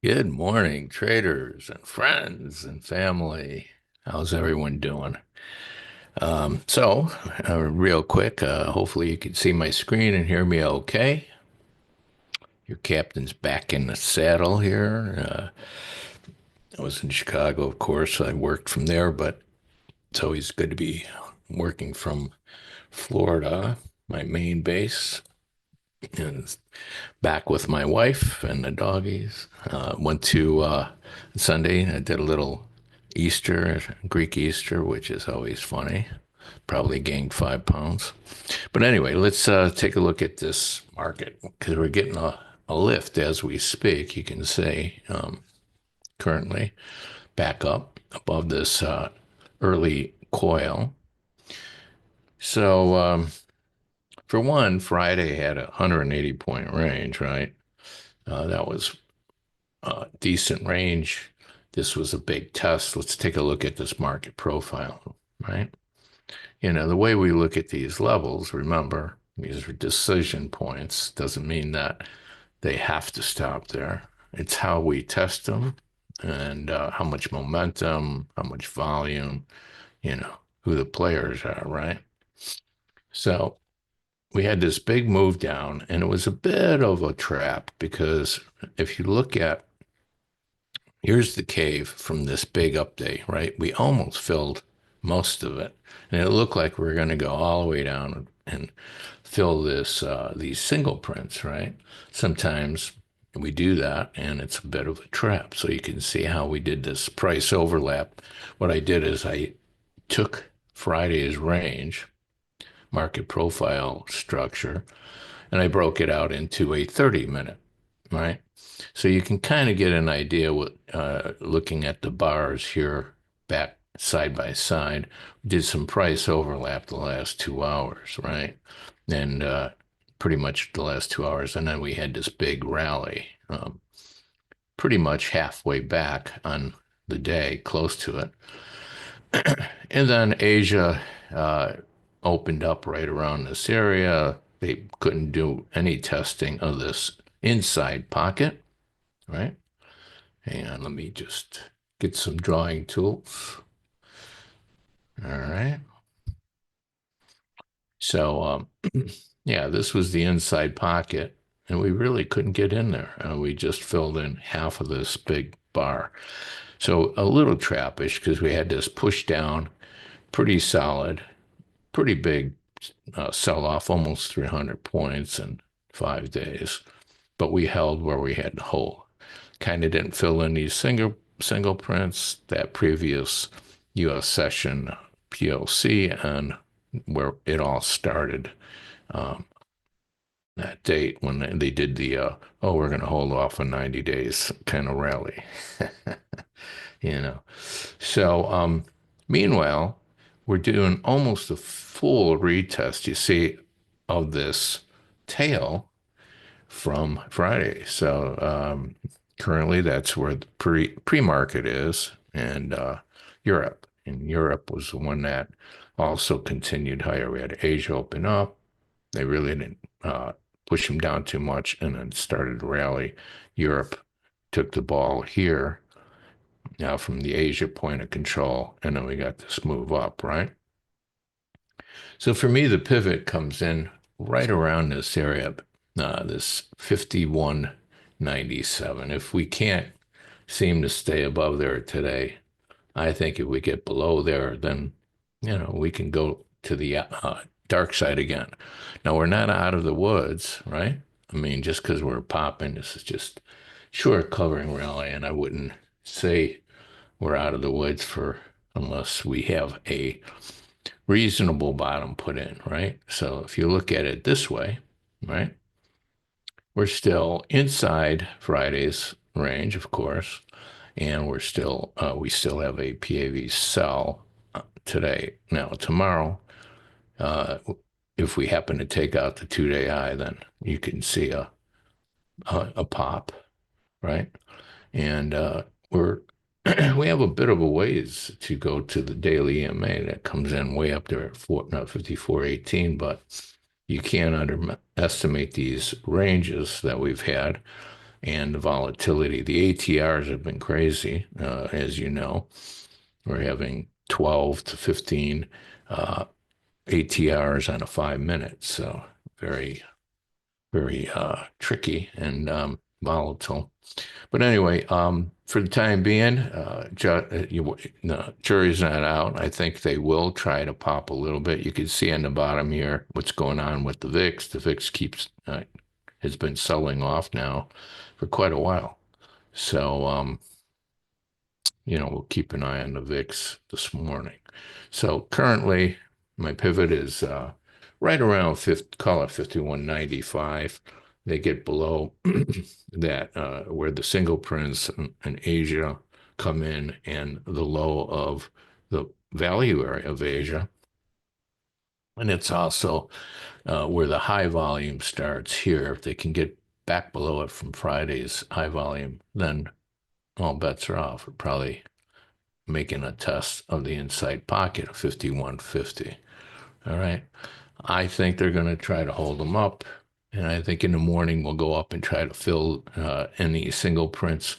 Good morning, traders and friends and family. How's everyone doing? Real quick, hopefully you can see my screen and hear me okay. Your captain's back in the saddle here. I was in Chicago, of course. I worked from there, but it's always good to be working from Florida, my main base, and back with my wife and the doggies. Went to Sunday. I did a little Easter, Greek Easter, which is always funny. Probably gained 5 pounds. But anyway, let's take a look at this market because we're getting a lift as we speak. You can see currently back up above this early coil. So, for one, Friday had a 180 point range, right? That was decent range. This was a big test. Let's take a look at this market profile, right? The way we look at these levels, remember, these are decision points. Doesn't mean that they have to stop there. It's how we test them and how much momentum, how much volume, who the players are, right? So we had this big move down, and it was a bit of a trap because if you look at here's the cave from this big update, right? We almost filled most of it, and it looked like we were going to go all the way down and fill these single prints, right? Sometimes we do that, and it's a bit of a trap. So you can see how we did this price overlap. What I did is I took Friday's range, market profile structure, and I broke it out into a 30-minute, right? So you can kind of get an idea what looking at the bars here back side by side. We did some price overlap the last 2 hours, right? And pretty much the last 2 hours. And then we had this big rally, pretty much halfway back on the day, close to it. And then Asia opened up right around this area. They couldn't do any testing of this inside pocket, right? Hang on, let me just get some drawing tools. All right. So, yeah, this was the inside pocket, and we really couldn't get in there. We just filled in half of this big bar. So a little trappish because we had this push down, pretty solid, pretty big sell off, almost 300 points in 5 days. But we held where we had to hold. Kind of didn't fill in these single prints that previous U.S. session PLC and where it all started. Um, that date when they did the we're going to hold off for 90 days kind of rally. you know so meanwhile we're doing almost a full retest, you see, of this tail from Friday. So currently that's where the pre-market is, and Europe. And Europe was the one that also continued higher. We had Asia open up. They really didn't push them down too much and then started to rally. Europe took the ball here now from the Asia point of control, and then we got this move up, right? So for me, the pivot comes in right around this area, this 51.97. If we can't seem to stay above there today, I think if we get below there, then, we can go to the dark side again. Now, we're not out of the woods, right? I mean, just because we're popping, this is just short covering rally, and I wouldn't say we're out of the woods unless we have a reasonable bottom put in, right? So if you look at it this way, right, we're still inside Friday's range, of course, and we still have a PAV sell today. Now, tomorrow, uh, if we happen to take out the 2-day high, then you can see a pop, right? And we're we have a bit of a ways to go to the daily EMA that comes in way up there at 54.18, but you can't underestimate these ranges that we've had. and the volatility. The ATRs have been crazy, as you know. We're having 12 to 15 uh, ATRs on a 5 minute, so very, very tricky and volatile. But anyway, for the time being, no, jury's not out. I think they will try to pop a little bit. You can see on the bottom here what's going on with the VIX. The VIX keeps has been selling off now for quite a while. So, we'll keep an eye on the VIX this morning. So currently, my pivot is right around call it 51.95. They get below that where the single prints in Asia come in and the low of the value area of Asia. And it's also where the high volume starts here. If they can get back below it from Friday's high volume, then all bets are off. We're probably making a test of the inside pocket of 51.50. All right. I think they're going to try to hold them up. And I think in the morning we'll go up and try to fill any single prints.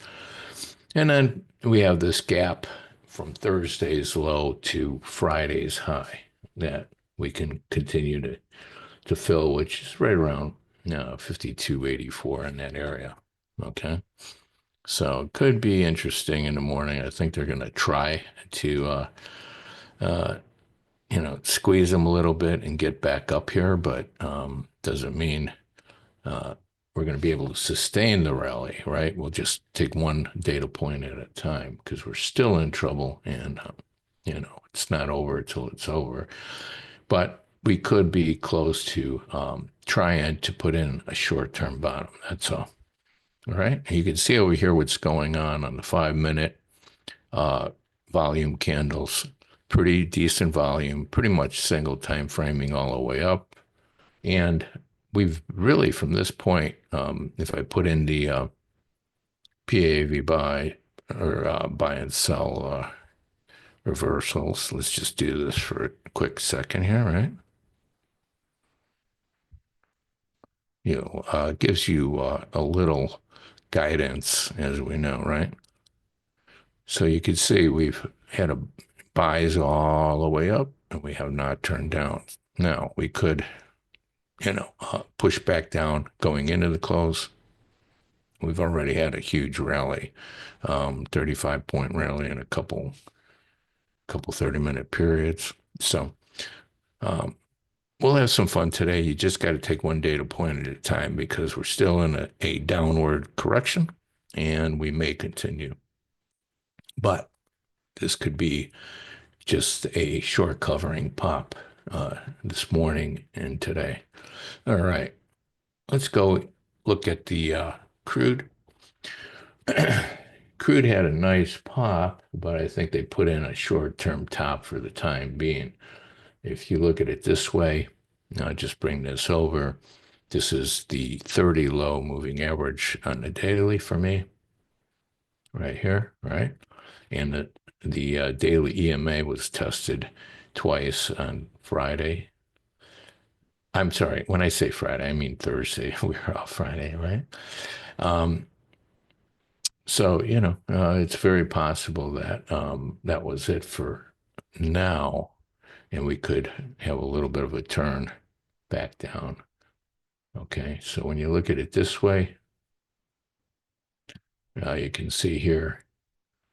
And then we have this gap from Thursday's low to Friday's high that we can continue to fill, which is right around 52.84 in that area. Okay. So it could be interesting in the morning. I think they're going to try to, squeeze them a little bit and get back up here, but doesn't mean we're going to be able to sustain the rally, right? We'll just take one data point at a time because we're still in trouble and, it's not over till it's over. But we could be close to trying to put in a short-term bottom. That's all. All right. You can see over here what's going on the 5 minute volume candles. Pretty decent volume, pretty much single time framing all the way up. And we've really, from this point, if I put in the PAV buy or buy and sell reversals, let's just do this for a quick second here, right? Gives you a little guidance, as we know, right? So you can see we've had a buys all the way up and we have not turned down. Now we could, push back down going into the close. We've already had a huge rally, 35-point rally in a couple 30-minute periods. So we'll have some fun today. You just got to take one data point at a time because we're still in a downward correction and we may continue. But this could be just a short covering pop this morning and today. All right, let's go look at the crude. Crude had a nice pop, but I think they put in a short-term top for the time being. If you look at it this way, I'll just bring this over. This is the 30 low moving average on the daily for me, right here, right? And the daily EMA was tested twice on Friday. I'm sorry, when I say Friday, I mean Thursday. We were off Friday, right? So, it's very possible that that was it for now, and we could have a little bit of a turn back down. Okay, so when you look at it this way, you can see here,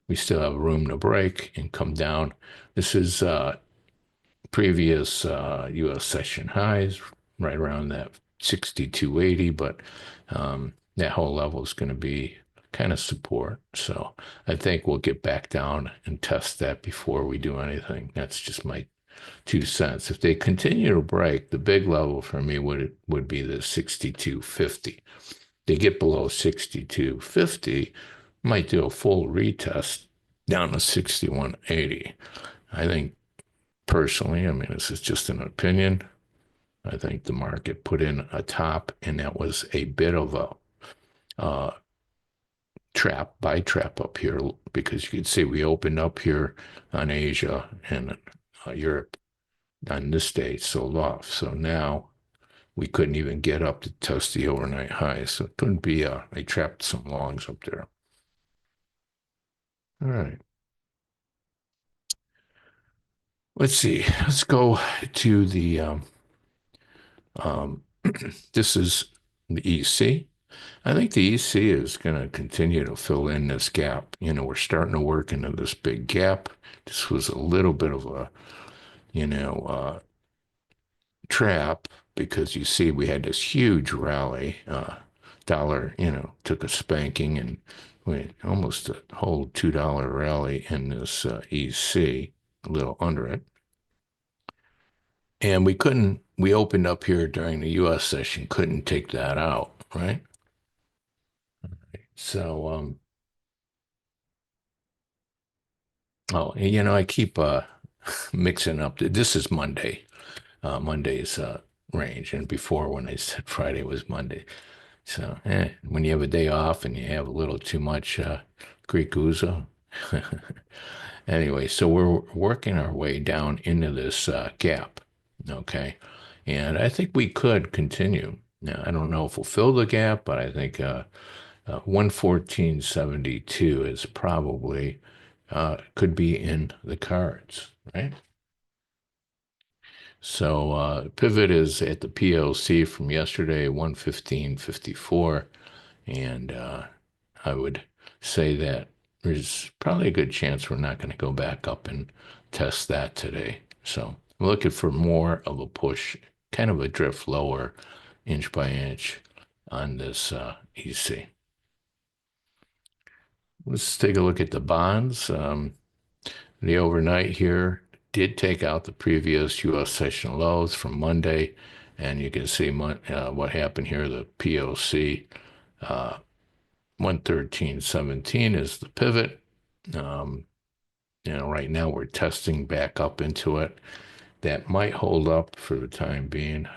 we still have room to break and come down. This is previous U.S. session highs, right around that 62.80, but that whole level is going to be kind of support. So I think we'll get back down and test that before we do anything. That's just my 2 cents. If they continue to break, the big level for me would be the 62.50. They get below 62.50, might do a full retest down to 61.80. I think personally, I mean, this is just an opinion. I think the market put in a top, and that was a bit of a buy trap up here, because you can see we opened up here on Asia and Europe on this day, sold off. So now we couldn't even get up to test the overnight high. So it couldn't be, they trapped some longs up there. All right. Let's see. Let's go to the, um, this is the EC. I think the EC is going to continue to fill in this gap. We're starting to work into this big gap. This was a little bit of a, you know, trap because you see we had this huge rally. Dollar, took a spanking and went almost a whole $2 rally in this EC, a little under it. And we opened up here during the US session, couldn't take that out, right? So, I keep mixing up. This is Monday, Monday's range. And before when I said Friday was Monday. So, when you have a day off and you have a little too much Greek ouzo. Anyway, so we're working our way down into this gap, okay? And I think we could continue. Now, I don't know if we'll fill the gap, but I think 114.72 is probably could be in the cards, right? So pivot is at the PLC from yesterday, 115.54. And I would say that there's probably a good chance we're not going to go back up and test that today. So I'm looking for more of a push, kind of a drift lower, inch by inch on this EC. Let's take a look at the bonds. The overnight here did take out the previous U.S. session lows from Monday, and you can see what happened here. The POC 113.17 is the pivot. Um, right now we're testing back up into it. That might hold up for the time being.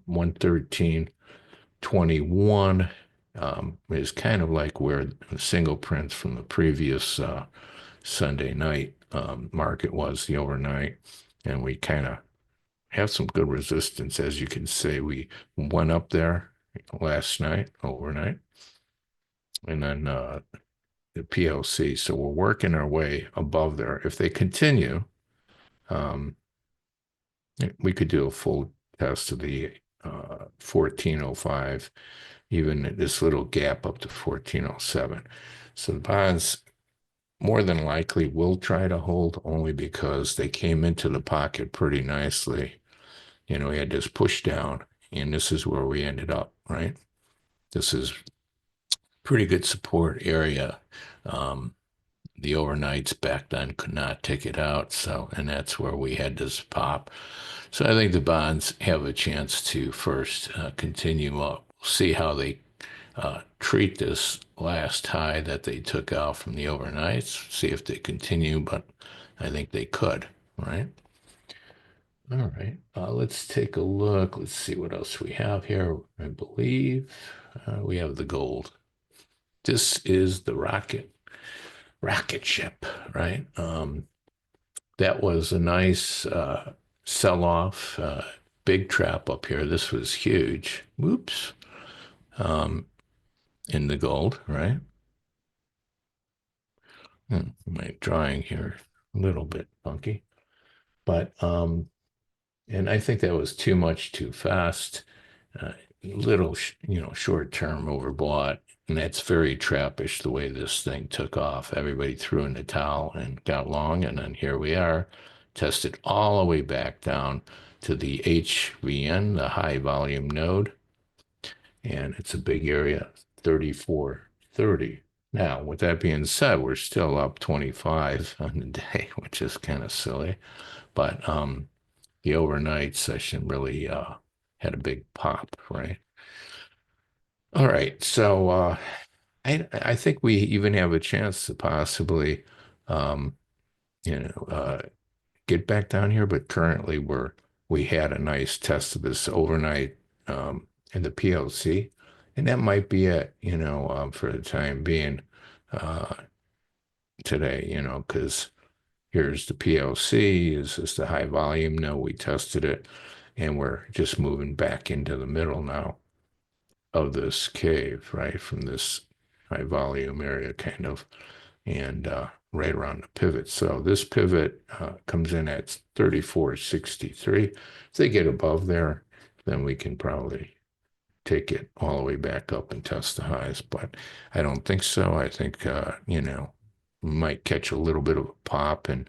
113.21 is kind of like where the single prints from the previous Sunday night market was, the overnight. And we kind of have some good resistance. As you can see, we went up there last night, overnight. And then the PLC. So we're working our way above there. If they continue, um, we could do a full test of the 1405, even this little gap up to 1407. So the bonds more than likely will try to hold only because they came into the pocket pretty nicely. We had this push down, and this is where we ended up, right? This is pretty good support area. The overnights back then could not take it out. So, and that's where we had this pop. So I think the bonds have a chance to first continue up. See how they treat this last high that they took out from the overnights. See if they continue, but I think they could, right? All right, let's take a look. Let's see what else we have here. I believe we have the gold. This is the rocket ship, right? That was a nice sell-off, big trap up here. This was huge. Whoops. In the gold, right? My drawing here a little bit funky, but and I think that was too much too fast. Little, short term overbought. And that's very trappish the way this thing took off. Everybody threw in the towel and got long. And then here we are, tested all the way back down to the HVN, the high volume node. And it's a big area, 34.30. Now, with that being said, we're still up 25 on the day, which is kind of silly. But the overnight session really had a big pop, right? All right, so I think we even have a chance to possibly, um, get back down here. But currently, we had a nice test of this overnight in the PLC, and that might be it, for the time being uh, today, because here's the PLC. Is this the high volume? No, we tested it. and we're just moving back into the middle now of this cave, right? From this high volume area kind of, and right around the pivot. So this pivot comes in at 34.63. If they get above there, then we can probably take it all the way back up and test the highs. But I don't think so. I think, we might catch a little bit of a pop, and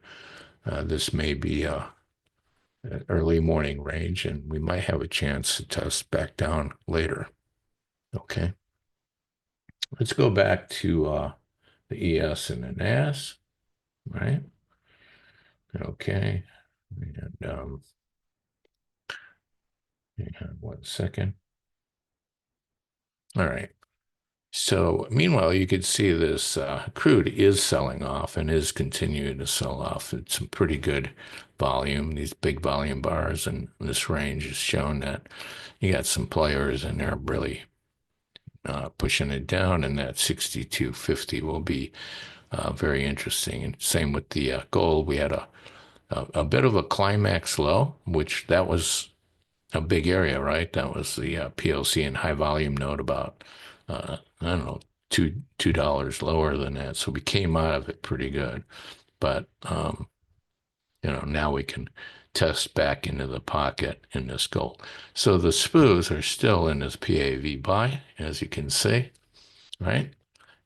this may be an early morning range, and we might have a chance to test back down later. Okay. Let's go back to the ES and the NAS, right? Okay. And 1 second. All right. So meanwhile, you could see this crude is selling off and is continuing to sell off. It's some pretty good volume. These big volume bars and this range has shown that you got some players in there really pushing it down, and that 62.50 will be very interesting. And same with the gold. We had a bit of a climax low, which that was a big area, right? That was the PLC and high volume node about I don't know, $2 lower than that. So we came out of it pretty good. But now we can test back into the pocket in this gold. So the SPOOs are still in this PAV buy, as you can see, right?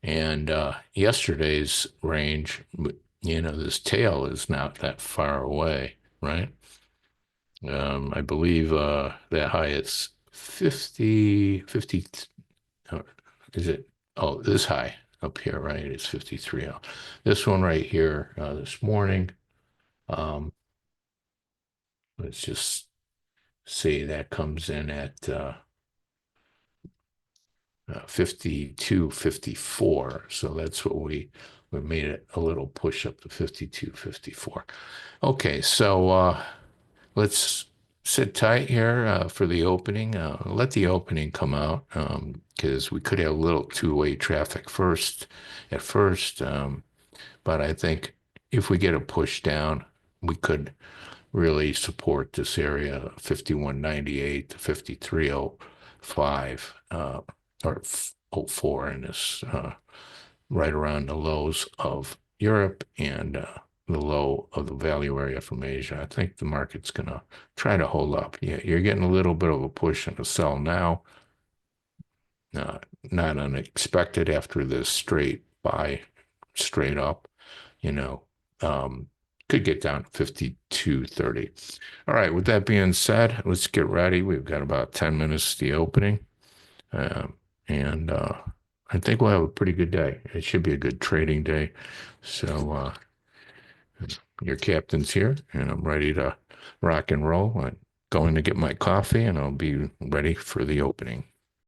And yesterday's range, this tail is not that far away, right? I believe that high is 50, uh, is it? Oh, this high up here, right? It's 53. Oh, this one right here this morning. Um, let's just see that comes in at 52.54. So that's what we made it a little push up to 52.54. Okay, so let's sit tight here for the opening. Let the opening come out because we could have a little two-way traffic at first. But I think if we get a push down, we could really support this area 51.98 to 53.05 or '04 in this right around the lows of Europe and the low of the value area from Asia. I think the market's going to try to hold up. Yeah, you're getting a little bit of a push and a sell now. Not unexpected after this straight buy, straight up, you know, could get down to 52.30. All right, with that being said, let's get ready. We've got about 10 minutes to the opening. And I think we'll have a pretty good day. It should be a good trading day. So your captain's here, and I'm ready to rock and roll. I'm going to get my coffee, and I'll be ready for the opening.